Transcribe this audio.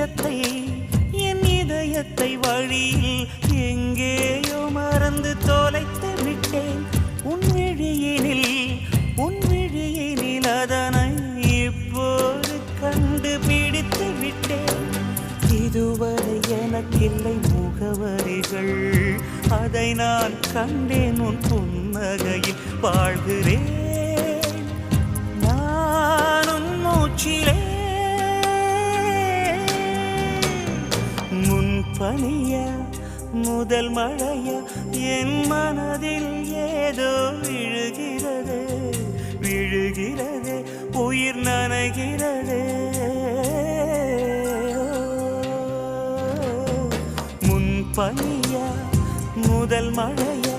நிஜத்தை என் இதயத்தை வழியில் எங்கேயோ மறந்து தொலைத்து விட்டேன். உன் விழியினில் அதனை இப்போது கண்டுபிடித்து விட்டேன். இதுவரை எனக்கில்லை முகவரிகள், அதை நான் கண்டேன் உன் புன்னகையில். வாழ்கிறேன் நான் உன் மூச்சிலே. முன்பனியா முதல் மழையா என் மனதில் ஏதோ விழுகிறது, உயிர் நனைகிறது. முன்பனியா முதல் மழையா